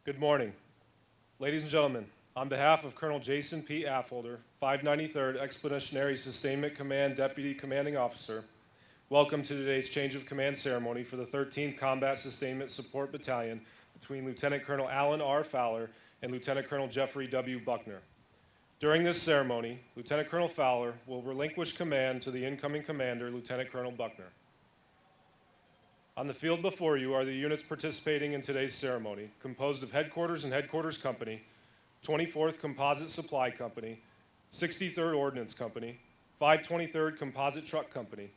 Good morning. Ladies and gentlemen, on behalf of Colonel Jason P. Affolter, 593rd Expeditionary Sustainment Command Deputy Commanding Officer, welcome to today's change of command ceremony for the 13th Combat Sustainment Support Battalion between Lieutenant Colonel Alan R. Fowler and Lieutenant Colonel Jeffrey W. Buckner. During this ceremony, Lieutenant Colonel Fowler will relinquish command to the incoming commander, Lieutenant Colonel Buckner. On the field before you are the units participating in today's ceremony, composed of Headquarters and Headquarters Company, 24th Composite Supply Company, 63rd Ordnance Company, 523rd Composite Truck Company,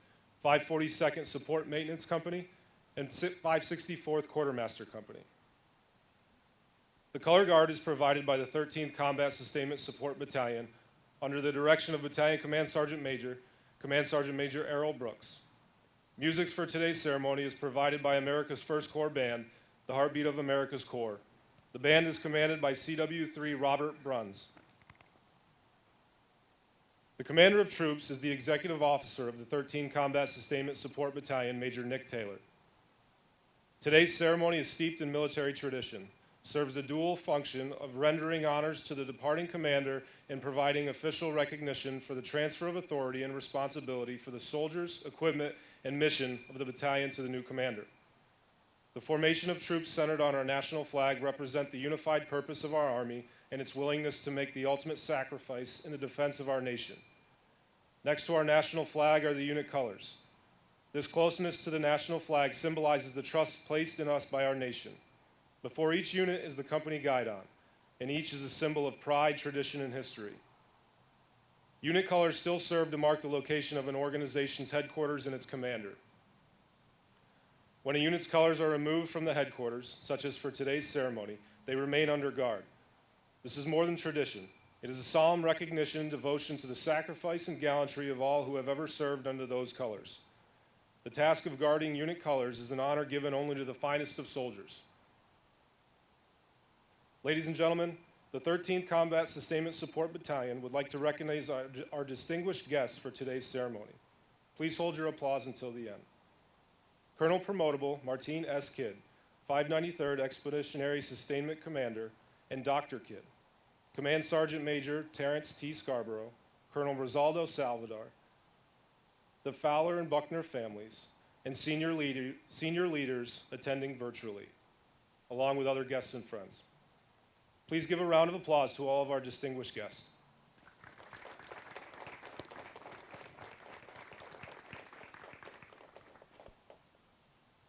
542nd Support Maintenance Company, and 564th Quartermaster Company. The color guard is provided by the 13th Combat Sustainment Support Battalion under the direction of Battalion Command Sergeant Major Errol Brooks. Music for today's ceremony is provided by America's First Corps Band, the heartbeat of America's Corps. The band is commanded by CW3 Robert Bruns. The commander of troops is the executive officer of the 13th Combat Sustainment Support Battalion, Major Nick Taylor. Today's ceremony is steeped in military tradition, serves a dual function of rendering honors to the departing commander and providing official recognition for the transfer of authority and responsibility for the soldiers, equipment, and mission of the battalion to the new commander. The formation of troops centered on our national flag represent the unified purpose of our Army and its willingness to make the ultimate sacrifice in the defense of our nation. Next to our national flag are the unit colors. This closeness to the national flag symbolizes the trust placed in us by our nation. Before each unit is the company guidon, and each is a symbol of pride, tradition, and history. Unit colors still serve to mark the location of an organization's headquarters and its commander. When a unit's colors are removed from the headquarters, such as for today's ceremony, they remain under guard. This is more than tradition. It is a solemn recognition and devotion to the sacrifice and gallantry of all who have ever served under those colors. The task of guarding unit colors is an honor given only to the finest of soldiers. Ladies and gentlemen, the 13th Combat Sustainment Support Battalion would like to recognize our distinguished guests for today's ceremony. Please hold your applause until the end. Colonel Promotable Martine S. Kidd, 593rd Expeditionary Sustainment Commander, and Dr. Kidd. Command Sergeant Major Terrence T. Scarborough, Colonel Rosaldo Salvador, the Fowler and Buckner families, and senior leaders attending virtually, along with other guests and friends. Please give a round of applause to all of our distinguished guests.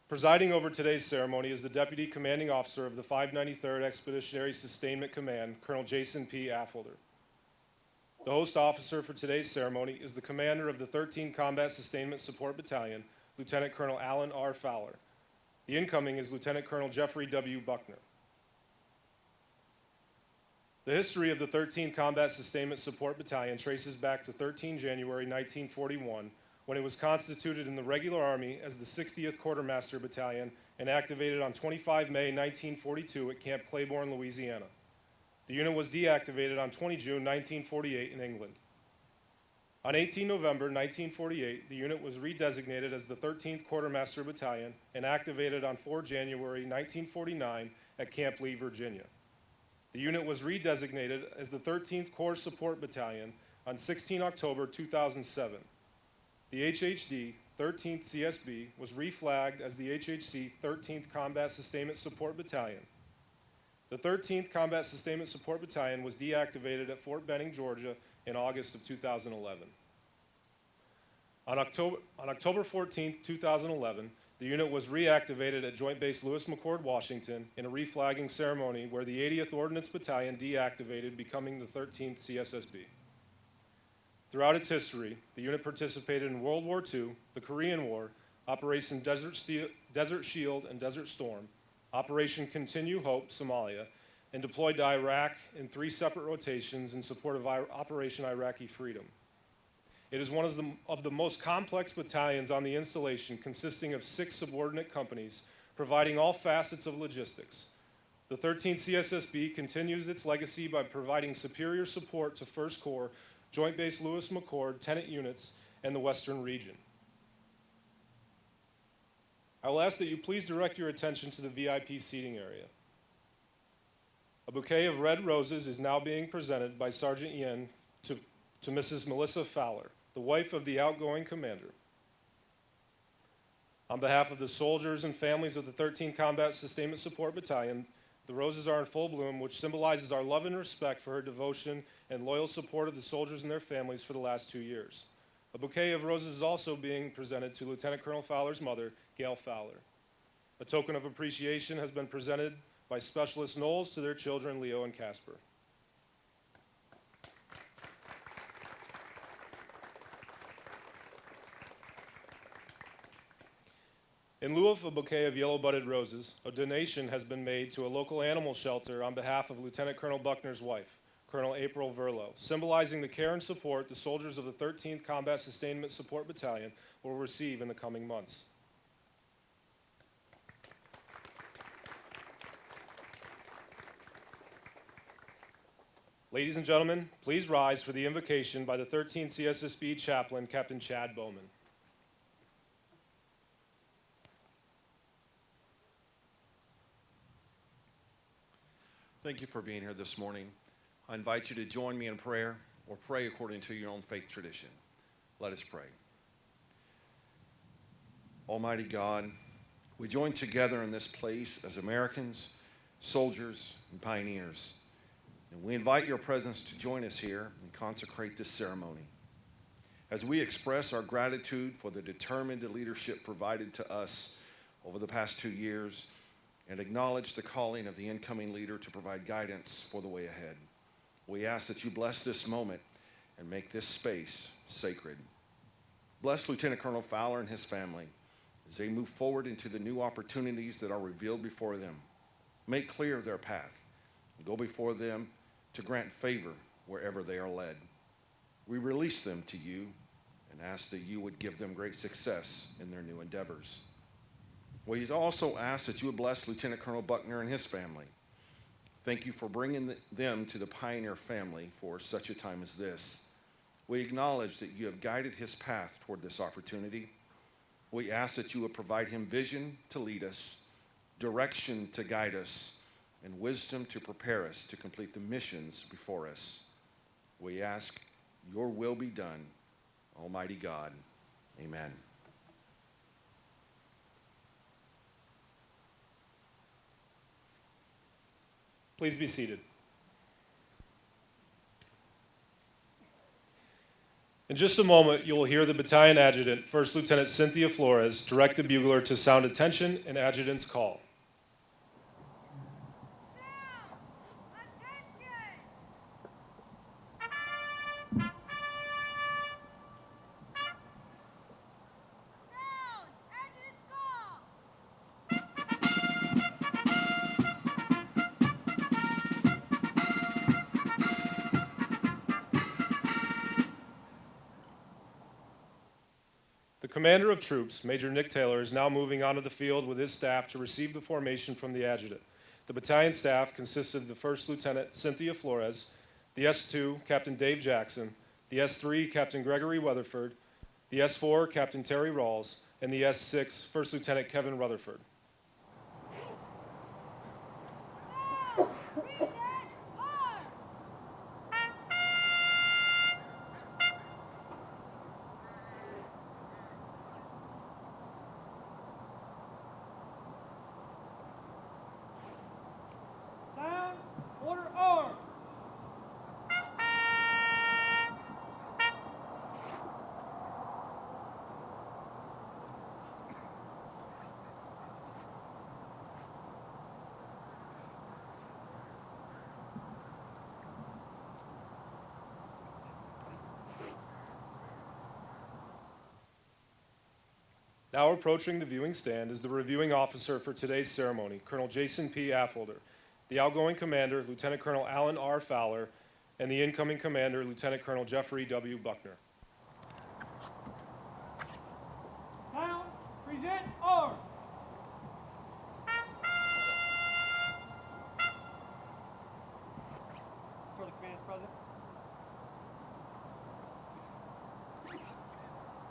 Presiding over today's ceremony is the Deputy Commanding Officer of the 593rd Expeditionary Sustainment Command, Colonel Jason P. Affolter. The host officer for today's ceremony is the commander of the 13th Combat Sustainment Support Battalion, Lieutenant Colonel Alan R. Fowler. The incoming is Lieutenant Colonel Jeffrey W. Buckner. The history of the 13th Combat Sustainment Support Battalion traces back to 13 January 1941, when it was constituted in the regular Army as the 60th Quartermaster Battalion and activated on 25 May 1942 at Camp Claiborne, Louisiana. The unit was deactivated on 20 June 1948 in England. On 18 November 1948, the unit was redesignated as the 13th Quartermaster Battalion and activated on 4 January 1949 at Camp Lee, Virginia. The unit was redesignated as the 13th Corps Support Battalion on 16 October 2007. The HHD 13th CSB was reflagged as the HHC 13th Combat Sustainment Support Battalion. The 13th Combat Sustainment Support Battalion was deactivated at Fort Benning, Georgia in August of 2011. On October 14, 2011, the unit was reactivated at Joint Base Lewis-McChord, Washington, in a reflagging ceremony where the 80th Ordnance Battalion deactivated, becoming the 13th CSSB. Throughout its history, the unit participated in World War II, the Korean War, Operation Desert Shield and Desert Storm, Operation Continue Hope, Somalia, and deployed to Iraq in 3 separate rotations in support of Operation Iraqi Freedom. It is one of the most complex battalions on the installation, consisting of 6 subordinate companies, providing all facets of logistics. The 13th CSSB continues its legacy by providing superior support to 1st Corps, Joint Base Lewis-McChord, Tenant units, and the Western region. I will ask that you please direct your attention to the VIP seating area. A bouquet of red roses is now being presented by Sergeant Yen to Mrs. Melissa Fowler, the wife of the outgoing commander. On behalf of the soldiers and families of the 13th Combat Sustainment Support Battalion, the roses are in full bloom, which symbolizes our love and respect for her devotion and loyal support of the soldiers and their families for the last 2 years. A bouquet of roses is also being presented to Lieutenant Colonel Fowler's mother, Gail Fowler. A token of appreciation has been presented by Specialist Knowles to their children, Leo and Casper. In lieu of a bouquet of yellow-budded roses, a donation has been made to a local animal shelter on behalf of Lieutenant Colonel Buckner's wife, Colonel April Verlo, symbolizing the care and support the soldiers of the 13th Combat Sustainment Support Battalion will receive in the coming months. Ladies and gentlemen, please rise for the invocation by the 13th CSSB Chaplain, Captain Chad Bowman. Thank you for being here this morning. I invite you to join me in prayer or pray according to your own faith tradition. Let us pray. Almighty God, we join together in this place as Americans, soldiers, and pioneers. And we invite your presence to join us here and consecrate this ceremony. As we express our gratitude for the determined leadership provided to us over the past 2 years, and acknowledge the calling of the incoming leader to provide guidance for the way ahead. We ask that you bless this moment and make this space sacred. Bless Lieutenant Colonel Fowler and his family as they move forward into the new opportunities that are revealed before them. Make clear their path and go before them to grant favor wherever they are led. We release them to you and ask that you would give them great success in their new endeavors. We also ask that you would bless Lieutenant Colonel Buckner and his family. Thank you for bringing them to the Pioneer family for such a time as this. We acknowledge that you have guided his path toward this opportunity. We ask that you would provide him vision to lead us, direction to guide us, and wisdom to prepare us to complete the missions before us. We ask your will be done, Almighty God. Amen. Please be seated. In just a moment, you will hear the battalion adjutant, First Lieutenant Cynthia Flores, direct the bugler to sound attention and adjutant's call. The commander of troops, Major Nick Taylor, is now moving onto the field with his staff to receive the formation from the adjutant. The battalion staff consists of the First Lieutenant Cynthia Flores, the S2, Captain Dave Jackson, the S3, Captain Gregory Weatherford, the S4, Captain Terry Rawls, and the S6, First Lieutenant Kevin Rutherford. Now approaching the viewing stand is the reviewing officer for today's ceremony, Colonel Jason P. Affolder, the outgoing commander, Lieutenant Colonel Alan R. Fowler, and the incoming commander, Lieutenant Colonel Jeffrey W. Buckner. Now, present arms. Sir, the command is present.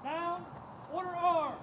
Down, order arms.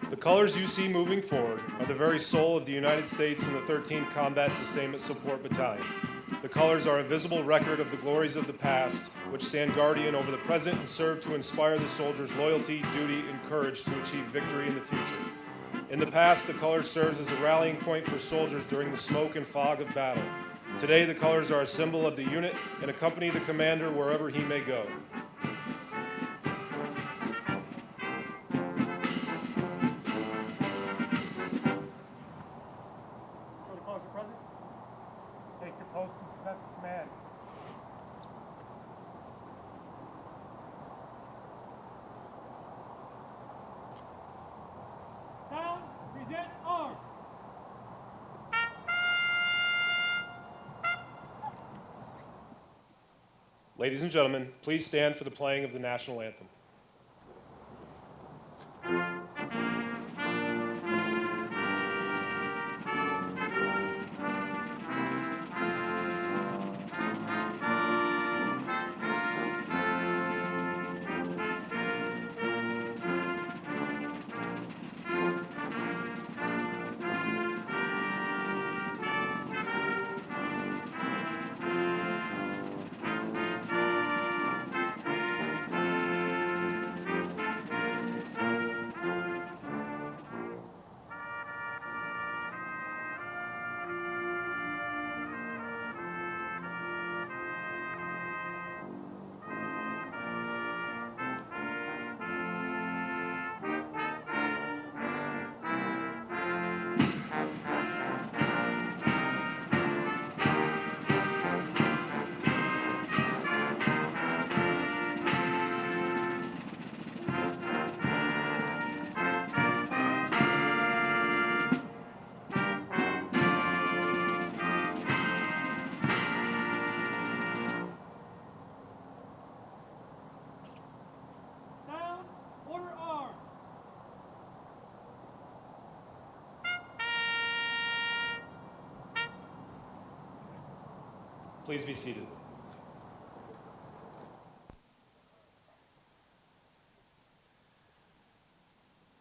The colors you see moving forward are the very soul of the United States and the 13th Combat Sustainment Support Battalion. The colors are a visible record of the glories of the past, which stand guardian over the present and serve to inspire the soldiers' loyalty, duty, and courage to achieve victory in the future. In the past, the colors served as a rallying point for soldiers during the smoke and fog of battle. Today, the colors are a symbol of the unit and accompany the commander wherever he may go. For the colors are present. Take your post and successful command. Down, present, arms. Ladies and gentlemen, please stand for the playing of the national anthem. Down, order arms. Please be seated.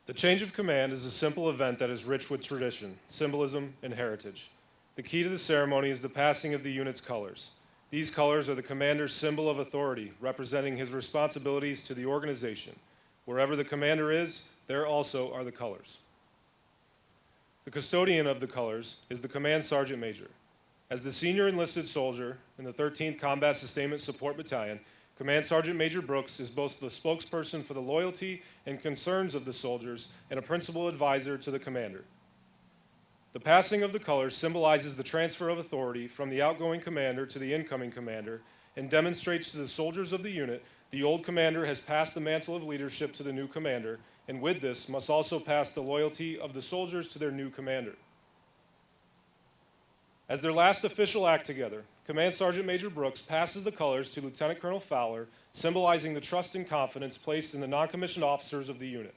The change of command is a simple event that is rich with tradition, symbolism, and heritage. The key to the ceremony is the passing of the unit's colors. These colors are the commander's symbol of authority, representing his responsibilities to the organization. Wherever the commander is, there also are the colors. The custodian of the colors is the command sergeant major. As the senior enlisted soldier in the 13th Combat Sustainment Support Battalion, Command Sergeant Major Brooks is both the spokesperson for the loyalty and concerns of the soldiers and a principal advisor to the commander. The passing of the colors symbolizes the transfer of authority from the outgoing commander to the incoming commander and demonstrates to the soldiers of the unit the old commander has passed the mantle of leadership to the new commander, and with this must also pass the loyalty of the soldiers to their new commander. As their last official act together, Command Sergeant Major Brooks passes the colors to Lieutenant Colonel Fowler, symbolizing the trust and confidence placed in the non-commissioned officers of the unit.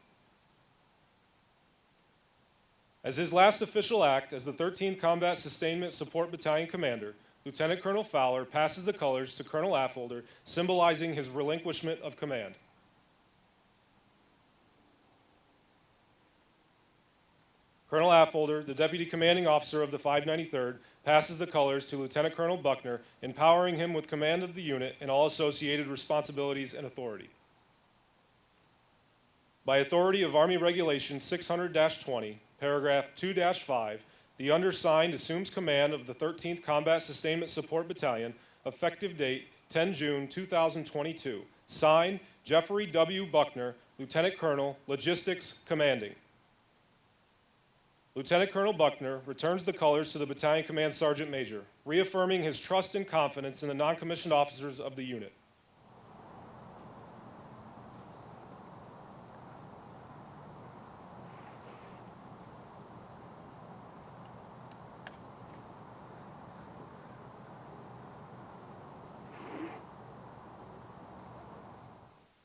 As his last official act as the 13th Combat Sustainment Support Battalion Commander, Lieutenant Colonel Fowler passes the colors to Colonel Affolter, symbolizing his relinquishment of command. Colonel Affolter, the Deputy Commanding Officer of the 593rd, passes the colors to Lieutenant Colonel Buckner, empowering him with command of the unit and all associated responsibilities and authority. By authority of Army Regulation 600-20, paragraph 2-5, the undersigned assumes command of the 13th Combat Sustainment Support Battalion, effective date 10 June 2022. Signed, Jeffrey W. Buckner, Lieutenant Colonel, Logistics, Commanding. Lieutenant Colonel Buckner returns the colors to the Battalion Command Sergeant Major, reaffirming his trust and confidence in the non-commissioned officers of the unit.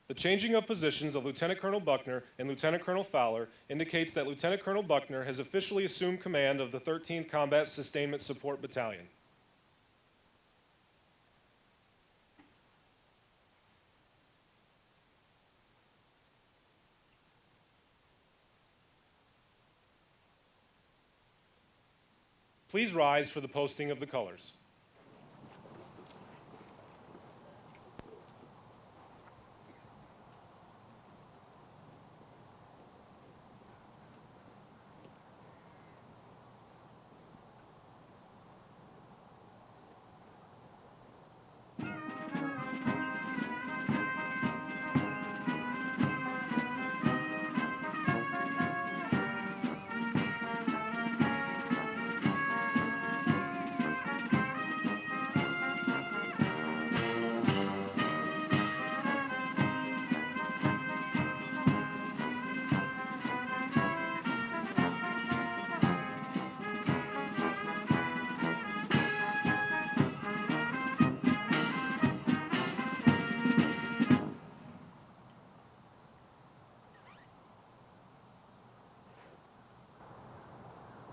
The changing of positions of Lieutenant Colonel Buckner and Lieutenant Colonel Fowler indicates that Lieutenant Colonel Buckner has officially assumed command of the 13th Combat Sustainment Support Battalion. Please rise for the posting of the colors.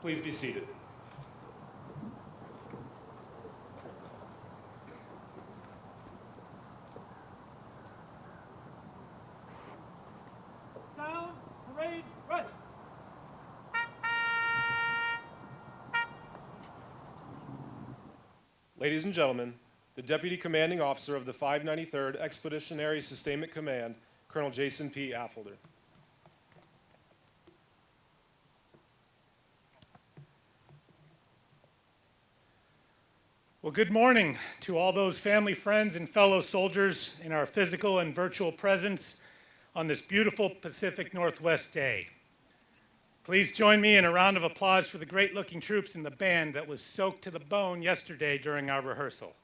Please be seated. Sound, parade, ready. Ladies and gentlemen, the Deputy Commanding Officer of the 593rd Expeditionary Sustainment Command, Colonel Jason P. Affolter. Well, good morning to all those family, friends, and fellow soldiers in our physical and virtual presence on this beautiful Pacific Northwest day. Please join me in a round of applause for the great-looking troops in the band that was soaked to the bone yesterday during our rehearsal.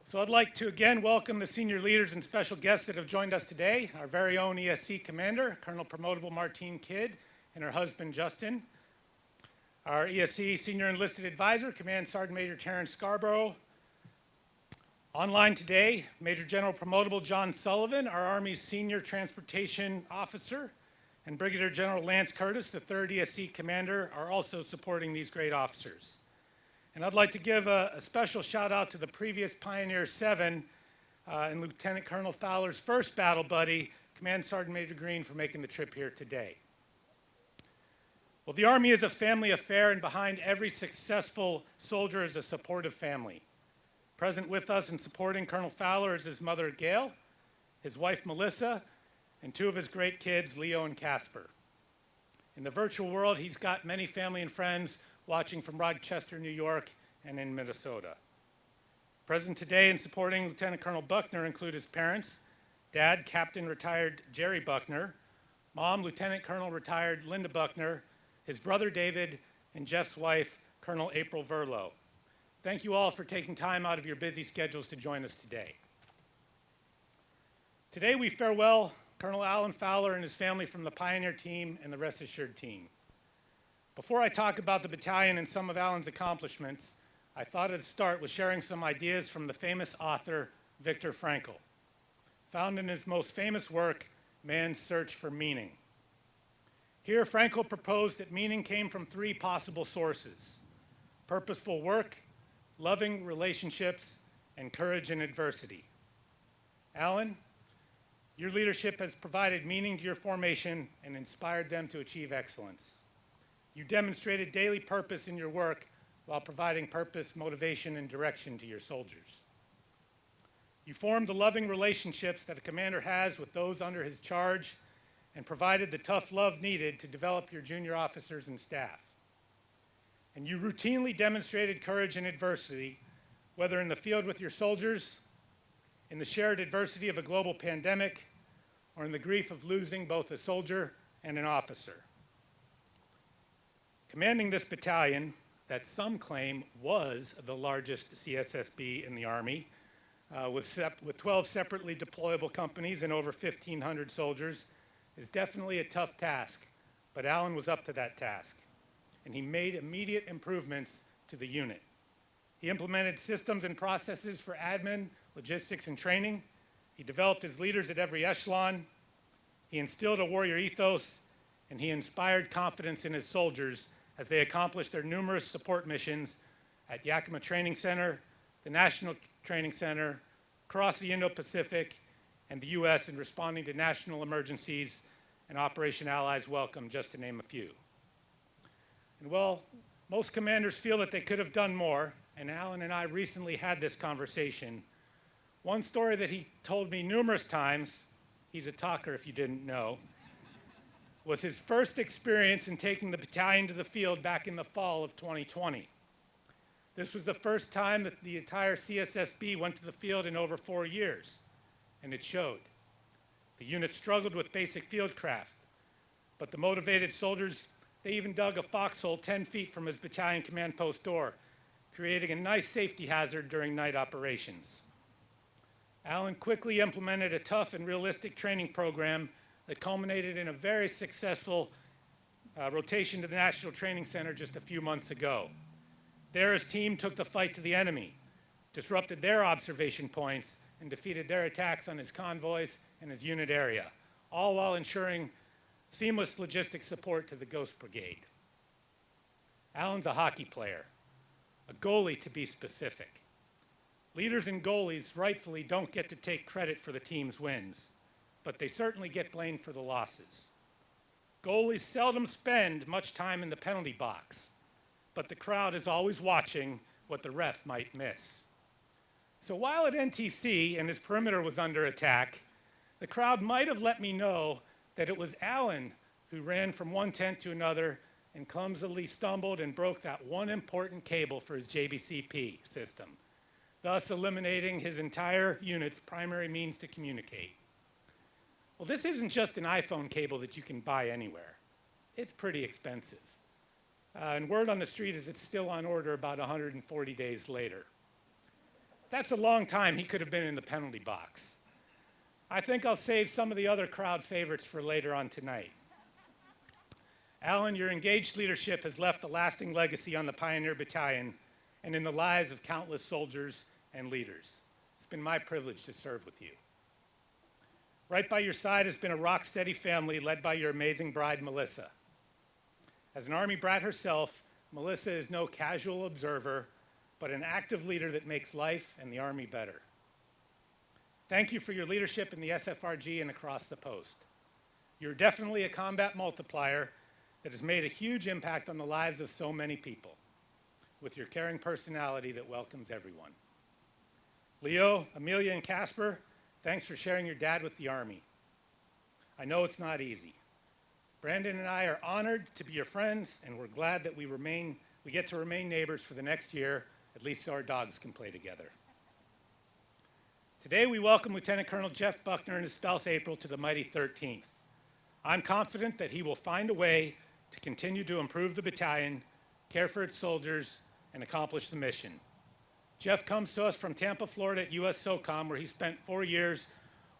So I'd like to again welcome the senior leaders and special guests that have joined us today. Our very own ESC Commander, Colonel Promotable Martine Kidd, and her husband, Justin. Our ESC Senior Enlisted Advisor, Command Sergeant Major Terrence Scarborough. Online today, Major General Promotable John Sullivan, our Army's Senior Transportation Officer, and Brigadier General Lance Curtis, the 3rd ESC Commander, are also supporting these great officers. And I'd like to give a special shout out to the previous Pioneer 7 and Lieutenant Colonel Fowler's first battle buddy, Command Sergeant Major Green, for making the trip here today. Well, the Army is a family affair, and behind every successful soldier is a supportive family. Present with us and supporting Colonel Fowler is his mother, Gail, his wife, Melissa, and 2 of his great kids, Leo and Casper. In the virtual world, he's got many family and friends watching from Rochester, New York, and in Minnesota. Present today and supporting Lieutenant Colonel Buckner include his parents, Dad, Captain retired Jerry Buckner, Mom, Lieutenant Colonel retired Linda Buckner, his brother David, and Jeff's wife, Colonel April Verlow. Thank you all for taking time out of your busy schedules to join us today. Today we farewell Colonel Alan Fowler and his family from the Pioneer team and the Rest Assured team. Before I talk about the battalion and some of Alan's accomplishments, I thought I'd start with sharing some ideas from the famous author Viktor Frankl, found in his most famous work, Man's Search for Meaning. Here, Frankl proposed that meaning came from 3 possible sources: purposeful work, loving relationships, and courage in adversity. Alan, your leadership has provided meaning to your formation and inspired them to achieve excellence. You demonstrated daily purpose in your work while providing purpose, motivation, and direction to your soldiers. You formed the loving relationships that a commander has with those under his charge and provided the tough love needed to develop your junior officers and staff. And you routinely demonstrated courage in adversity, whether in the field with your soldiers, in the shared adversity of a global pandemic, or in the grief of losing both a soldier and an officer. Commanding this battalion, that some claim was the largest CSSB in the Army, with 12 separately deployable companies and over 1,500 soldiers, is definitely a tough task, but Alan was up to that task, and he made immediate improvements to the unit. He implemented systems and processes for admin, logistics, and training. He developed his leaders at every echelon. He instilled a warrior ethos, and he inspired confidence in his soldiers as they accomplished their numerous support missions at Yakima Training Center, the National Training Center, across the Indo-Pacific, and the U.S. in responding to national emergencies and Operation Allies Welcome, just to name a few. And well, most commanders feel that they could have done more, and Alan and I recently had this conversation. One story that he told me numerous times, he's a talker if you didn't know, was his first experience in taking the battalion to the field back in the fall of 2020. This was the first time that the entire CSSB went to the field in over 4 years, and it showed. The unit struggled with basic field craft, but the motivated soldiers, they even dug a foxhole 10 feet from his battalion command post door, creating a nice safety hazard during night operations. Alan quickly implemented a tough and realistic training program that culminated in a very successful rotation to the National Training Center just a few months ago. There, his team took the fight to the enemy, disrupted their observation points, and defeated their attacks on his convoys and his unit area, all while ensuring seamless logistic support to the Ghost Brigade. Alan's a hockey player, a goalie to be specific. Leaders and goalies rightfully don't get to take credit for the team's wins, but they certainly get blamed for the losses. Goalies seldom spend much time in the penalty box, but the crowd is always watching what the ref might miss. So while at NTC and his perimeter was under attack, the crowd might have let me know that it was Alan who ran from one tent to another and clumsily stumbled and broke that one important cable for his JBCP system, thus eliminating his entire unit's primary means to communicate. Well, this isn't just an iPhone cable that you can buy anywhere. It's pretty expensive. And word on the street is it's still on order about 140 days later. That's a long time he could have been in the penalty box. I think I'll save some of the other crowd favorites for later on tonight. Alan, your engaged leadership has left a lasting legacy on the Pioneer Battalion and in the lives of countless soldiers and leaders. It's been my privilege to serve with you. Right by your side has been a rock-steady family led by your amazing bride, Melissa. As an Army brat herself, Melissa is no casual observer, but an active leader that makes life and the Army better. Thank you for your leadership in the SFRG and across the post. You're definitely a combat multiplier that has made a huge impact on the lives of so many people, with your caring personality that welcomes everyone. Leo, Amelia, and Casper, thanks for sharing your dad with the Army. I know it's not easy. Brandon and I are honored to be your friends, and we're glad that we get to remain neighbors for the next year, at least so our dogs can play together. Today, we welcome Lieutenant Colonel Jeff Buckner and his spouse, April, to the mighty 13th. I'm confident that he will find a way to continue to improve the battalion, care for its soldiers, and accomplish the mission. Jeff comes to us from Tampa, Florida at US SOCOM, where he spent 4 years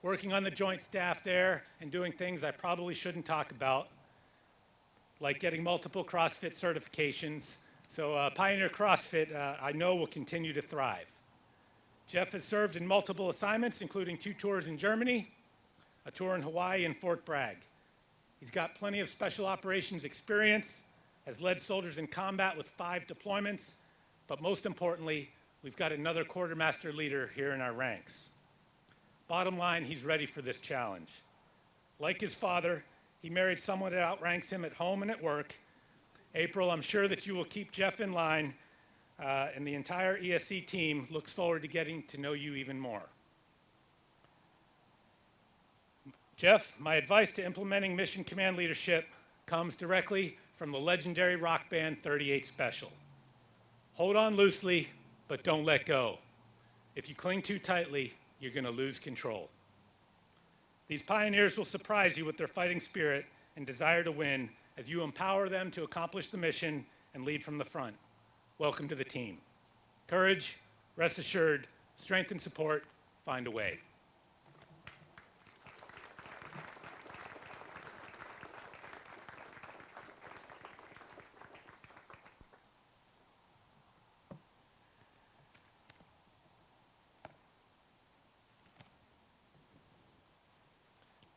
working on the joint staff there and doing things I probably shouldn't talk about, like getting multiple CrossFit certifications. So Pioneer CrossFit, I know, will continue to thrive. Jeff has served in multiple assignments, including 2 tours in Germany, a tour in Hawaii, and Fort Bragg. He's got plenty of special operations experience, has led soldiers in combat with 5 deployments, but most importantly, we've got another quartermaster leader here in our ranks. Bottom line, he's ready for this challenge. Like his father, he married someone that outranks him at home and at work. April, I'm sure that you will keep Jeff in line, and the entire ESC team looks forward to getting to know you even more. Jeff, my advice to implementing mission command leadership comes directly from the legendary rock band 38 Special. Hold on loosely, but don't let go. If you cling too tightly, you're going to lose control. These pioneers will surprise you with their fighting spirit and desire to win as you empower them to accomplish the mission and lead from the front. Welcome to the team. Courage, rest assured, strength and support, find a way.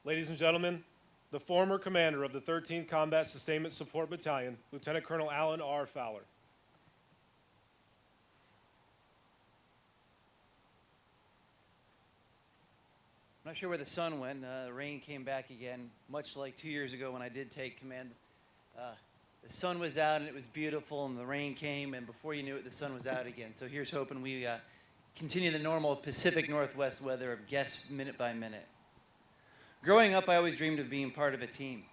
Ladies and gentlemen, the former commander of the 13th Combat Sustainment Support Battalion, Lieutenant Colonel Alan R. Fowler. I'm not sure where the sun went. The rain came back again, much like 2 years ago when I did take command. The sun was out and it was beautiful, and the rain came, and before you knew it, the sun was out again. So here's hoping we continue the normal Pacific Northwest weather of guests minute by minute. Growing up, I always dreamed of being part of a team,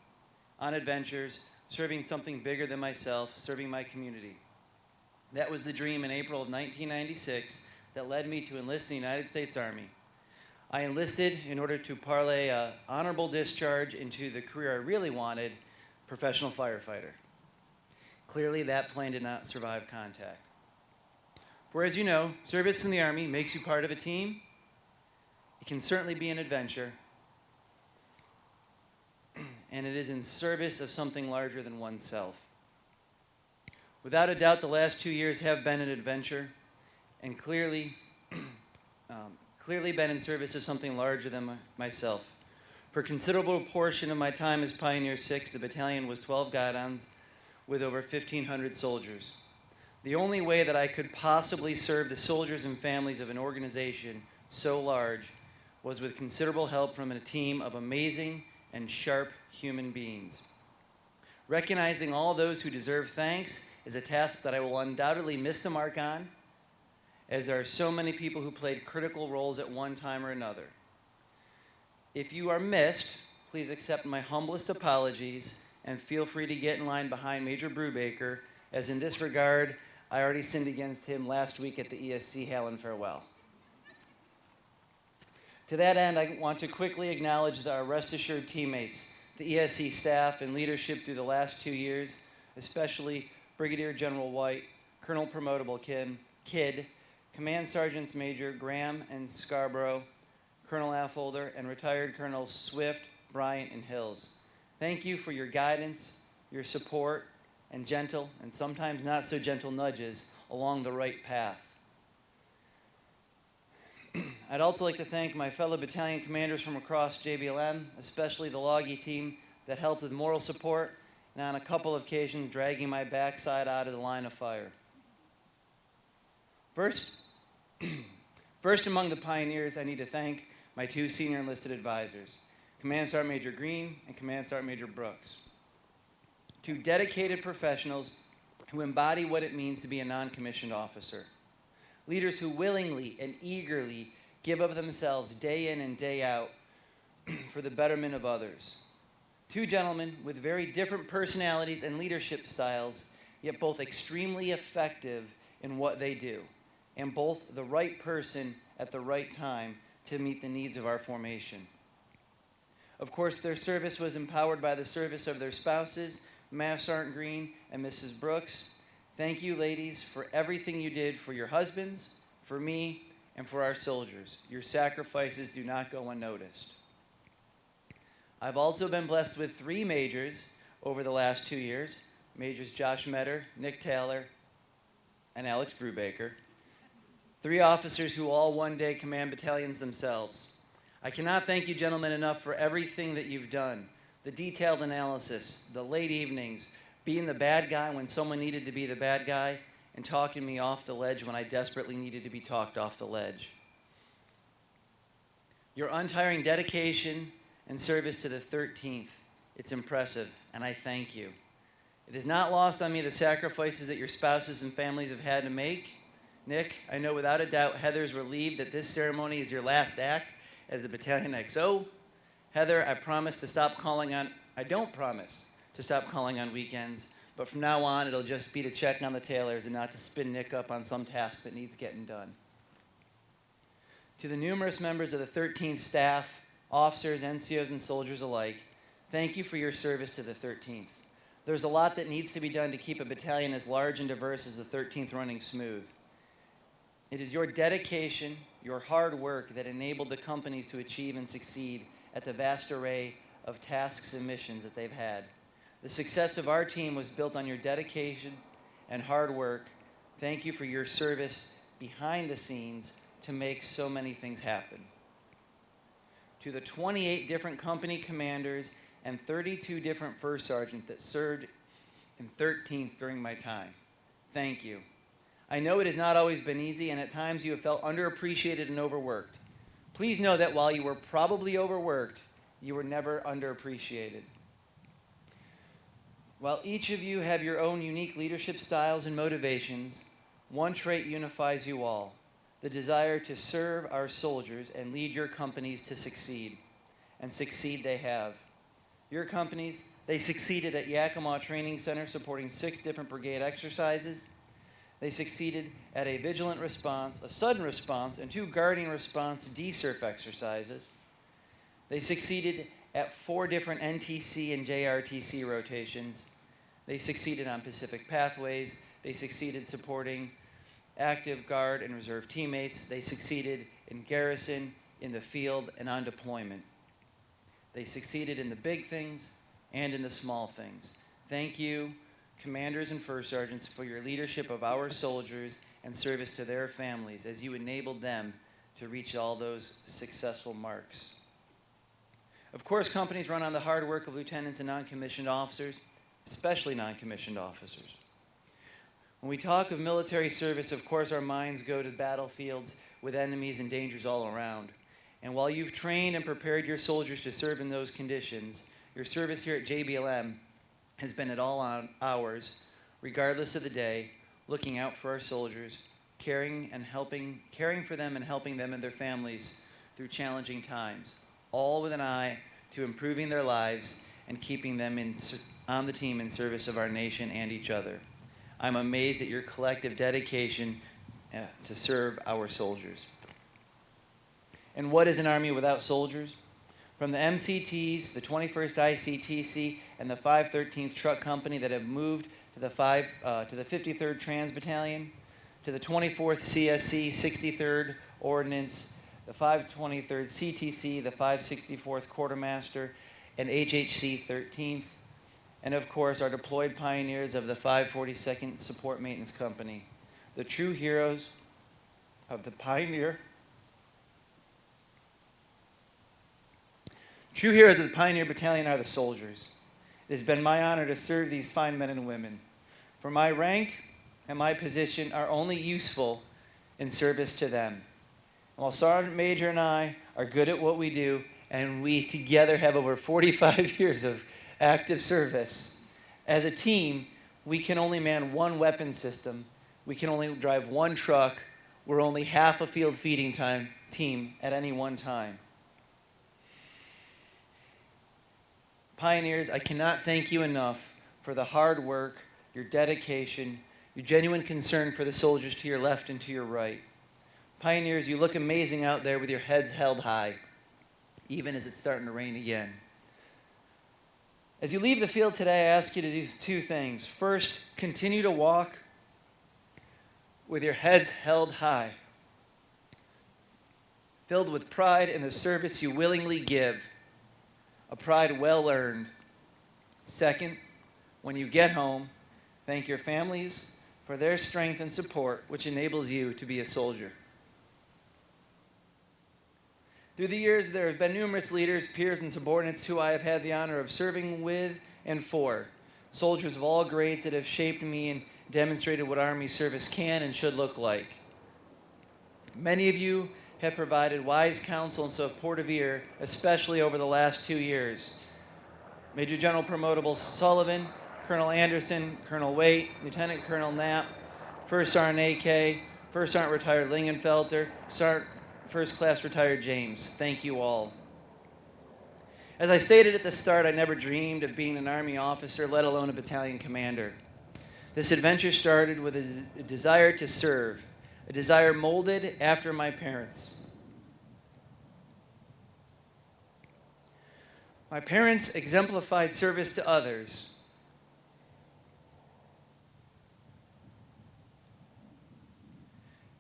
on adventures, serving something bigger than myself, serving my community. That was the dream in April of 1996 that led me to enlist in the United States Army. I enlisted in order to parlay an honorable discharge into the career I really wanted, professional firefighter. Clearly, that plane did not survive contact. For as you know, service in the Army makes you part of a team. It can certainly be an adventure, and it is in service of something larger than oneself. Without a doubt, the last 2 years have been an adventure, and clearly been in service of something larger than myself. For a considerable portion of my time as Pioneer 6, the battalion was 12 guidons with over 1,500 soldiers. The only way that I could possibly serve the soldiers and families of an organization so large was with considerable help from a team of amazing and sharp human beings. Recognizing all those who deserve thanks is a task that I will undoubtedly miss the mark on, as there are so many people who played critical roles at one time or another. If you are missed, please accept my humblest apologies and feel free to get in line behind Major Brubaker, as in this regard, I already sinned against him last week at the ESC Hail and Farewell. To that end, I want to quickly acknowledge our Rest Assured teammates, the ESC staff and leadership through the last 2 years, especially Brigadier General White, Colonel Promotable Kidd, Command Sergeants Major Graham and Scarborough, Colonel Affolder, and retired Colonels Swift, Bryant, and Hills. Thank you for your guidance, your support, and gentle, and sometimes not so gentle nudges along the right path. I'd also like to thank my fellow battalion commanders from across JBLM, especially the Logie team that helped with moral support and on a couple of occasions dragging my backside out of the line of fire. First among the pioneers, I need to thank my two senior enlisted advisors, Command Sergeant Major Green and Command Sergeant Major Brooks. Two dedicated professionals who embody what it means to be a non-commissioned officer. Leaders who willingly and eagerly give of themselves day in and day out for the betterment of others. Two gentlemen with very different personalities and leadership styles, yet both extremely effective in what they do, and both the right person at the right time to meet the needs of our formation. Of course, their service was empowered by the service of their spouses, Master Sergeant Green and Mrs. Brooks. Thank you, ladies, for everything you did for your husbands, for me, and for our soldiers. Your sacrifices do not go unnoticed. I've also been blessed with 3 majors over the last 2 years, Majors Josh Metter, Nick Taylor, and Alex Brubaker. 3 officers who all one day command battalions themselves. I cannot thank you, gentlemen, enough for everything that you've done. The detailed analysis, the late evenings, being the bad guy when someone needed to be the bad guy, and talking me off the ledge when I desperately needed to be talked off the ledge. Your untiring dedication and service to the 13th, it's impressive, and I thank you. It is not lost on me the sacrifices that your spouses and families have had to make. Nick, I know without a doubt Heather's relieved that this ceremony is your last act as the Battalion XO. Heather, I don't promise to stop calling on weekends, but from now on it'll just be to check on the Taylors and not to spin Nick up on some task that needs getting done. To the numerous members of the 13th staff, officers, NCOs, and soldiers alike, thank you for your service to the 13th. There's a lot that needs to be done to keep a battalion as large and diverse as the 13th running smooth. It is your dedication, your hard work that enabled the companies to achieve and succeed at the vast array of tasks and missions that they've had. The success of our team was built on your dedication and hard work. Thank you for your service behind the scenes to make so many things happen. To the 28 different company commanders and 32 different first sergeants that served in 13th during my time, thank you. I know it has not always been easy, and at times you have felt underappreciated and overworked. Please know that while you were probably overworked, you were never underappreciated. While each of you have your own unique leadership styles and motivations, one trait unifies you all: the desire to serve our soldiers and lead your companies to succeed. And succeed they have. Your companies, they succeeded at Yakima Training Center supporting 6 different brigade exercises. They succeeded at a vigilant response, a sudden response, and 2 guarding response DSURF exercises. They succeeded at 4 different NTC and JRTC rotations. They succeeded on Pacific Pathways. They succeeded supporting active guard and reserve teammates. They succeeded in garrison, in the field, and on deployment. They succeeded in the big things and in the small things. Thank you, commanders and first sergeants, for your leadership of our soldiers and service to their families as you enabled them to reach all those successful marks. Of course, companies run on the hard work of lieutenants and non-commissioned officers, especially non-commissioned officers. When we talk of military service, of course, our minds go to battlefields with enemies and dangers all around. And while you've trained and prepared your soldiers to serve in those conditions, your service here at JBLM has been at all hours, regardless of the day, looking out for our soldiers, caring for them and helping them and their families through challenging times, all with an eye to improving their lives and keeping them on the team in service of our nation and each other. I'm amazed at your collective dedication to serve our soldiers. And what is an Army without soldiers? From the MCTs, the 21st ICTC, and the 513th Truck Company that have moved to the 53rd Trans Battalion, to the 24th CSC, 63rd Ordnance, the 523rd CTC, the 564th Quartermaster, and HHC 13th, and of course our deployed pioneers of the 542nd Support Maintenance Company. The true heroes of the Pioneer Battalion are the soldiers. It has been my honor to serve these fine men and women. For my rank and my position are only useful in service to them. And while Sergeant Major and I are good at what we do, and we together have over 45 years of active service, as a team, we can only man 1 weapon system. We can only drive 1 truck. We're only half a field feeding team at any one time. Pioneers, I cannot thank you enough for the hard work, your dedication, your genuine concern for the soldiers to your left and to your right. Pioneers, you look amazing out there with your heads held high, even as it's starting to rain again. As you leave the field today, I ask you to do 2 things. First, continue to walk with your heads held high, filled with pride in the service you willingly give, a pride well earned. Second, when you get home, thank your families for their strength and support, which enables you to be a soldier. Through the years, there have been numerous leaders, peers, and subordinates who I have had the honor of serving with and for. Soldiers of all grades that have shaped me and demonstrated what Army service can and should look like. Many of you have provided wise counsel and supportive ear, especially over the last 2 years. Major General Promotable Sullivan, Colonel Anderson, Colonel Waite, Lieutenant Colonel Knapp, First Sergeant AK, First Sergeant Retired Lingenfelter, Sergeant First Class Retired James. Thank you all. As I stated at the start, I never dreamed of being an Army officer, let alone a battalion commander. This adventure started with a desire to serve, a desire molded after my parents. My parents exemplified service to others.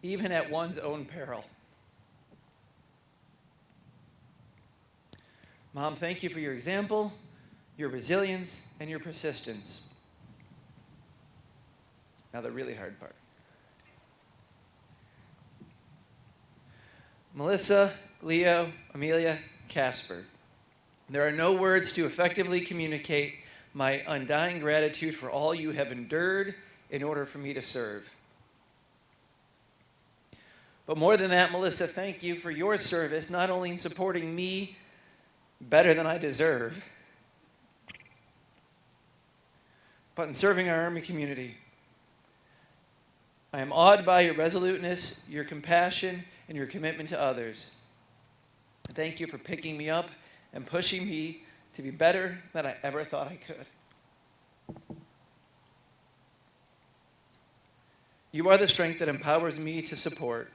Even at one's own peril. Mom, thank you for your example, your resilience, and your persistence. Now the really hard part. Melissa, Leo, Amelia, Casper. There are no words to effectively communicate my undying gratitude for all you have endured in order for me to serve. But more than that, Melissa, thank you for your service, not only in supporting me better than I deserve, but in serving our Army community. I am awed by your resoluteness, your compassion, and your commitment to others. Thank you for picking me up and pushing me to be better than I ever thought I could. You are the strength that empowers me to support.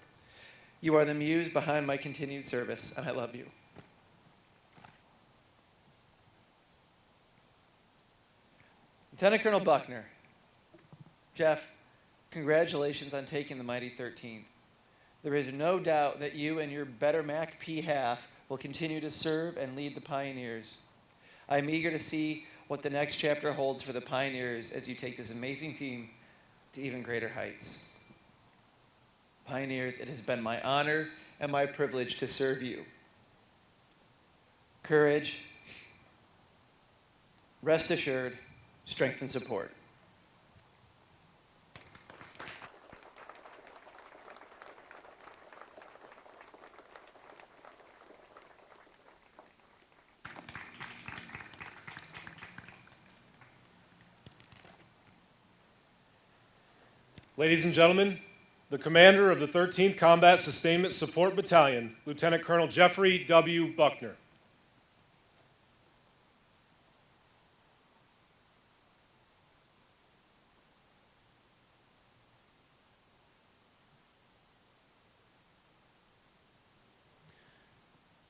You are the muse behind my continued service, and I love you. Lieutenant Colonel Buckner, Jeff, congratulations on taking the mighty 13th. There is no doubt that you and your better MACP half will continue to serve and lead the Pioneers. I'm eager to see what the next chapter holds for the Pioneers as you take this amazing team to even greater heights. Pioneers, it has been my honor and my privilege to serve you. Courage, rest assured, strength and support. Ladies and gentlemen, the commander of the 13th Combat Sustainment Support Battalion, Lieutenant Colonel Jeffrey W. Buckner.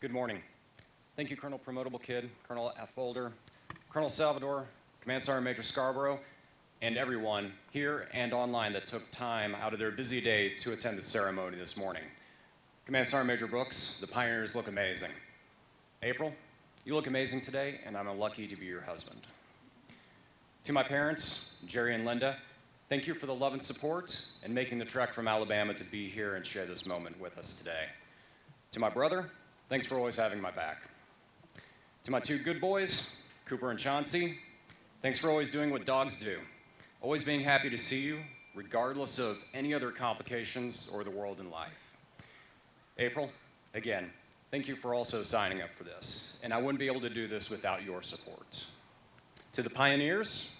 Good morning. Thank you, Colonel Promotable Kid, Colonel F. Boulder, Colonel Salvador, Command Sergeant Major Scarborough, and everyone here and online that took time out of their busy day to attend the ceremony this morning. Command Sergeant Major Brooks, the Pioneers look amazing. April, you look amazing today, and I'm lucky to be your husband. To my parents, Jerry and Linda, thank you for the love and support and making the trek from Alabama to be here and share this moment with us today. To my brother, thanks for always having my back. To my two good boys, Cooper and Chauncey, thanks for always doing what dogs do. Always being happy to see you, regardless of any other complications or the world in life. April, again, thank you for also signing up for this, and I wouldn't be able to do this without your support. To the Pioneers,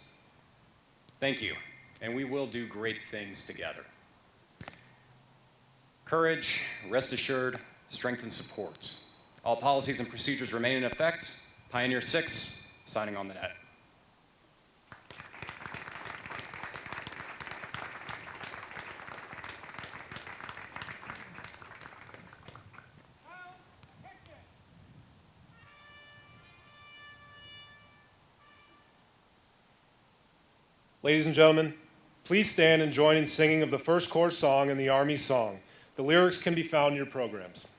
thank you, and we will do great things together. Courage, rest assured, strength and support. All policies and procedures remain in effect. Pioneer 6, signing on the net. Ladies and gentlemen, please stand and join in singing of the first corps song and the Army song. The lyrics can be found in your programs.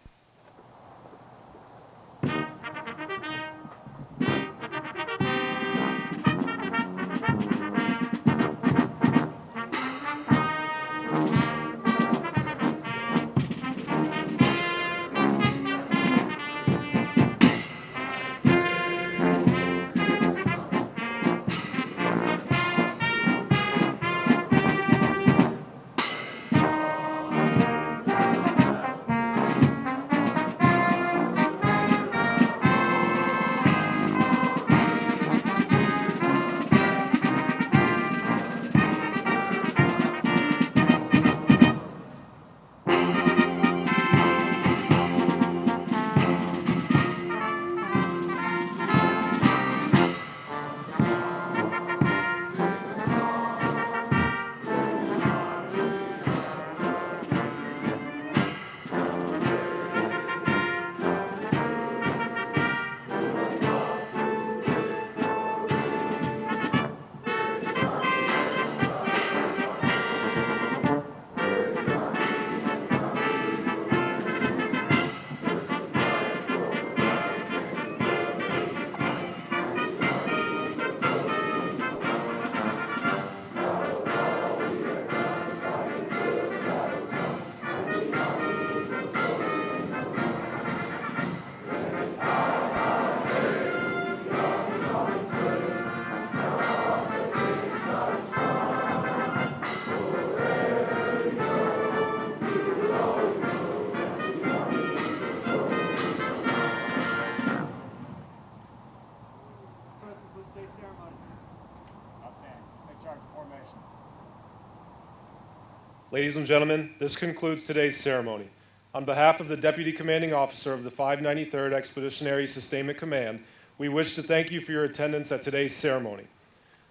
Ladies and gentlemen, this concludes today's ceremony. On behalf of the Deputy Commanding Officer of the 593rd Expeditionary Sustainment Command, we wish to thank you for your attendance at today's ceremony.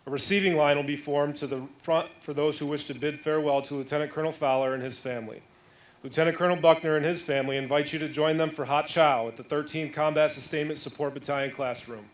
A receiving line will be formed to the front for those who wish to bid farewell to Lieutenant Colonel Fowler and his family. Lieutenant Colonel Buckner and his family invite you to join them for hot chow at the 13th Combat Sustainment Support Battalion classroom.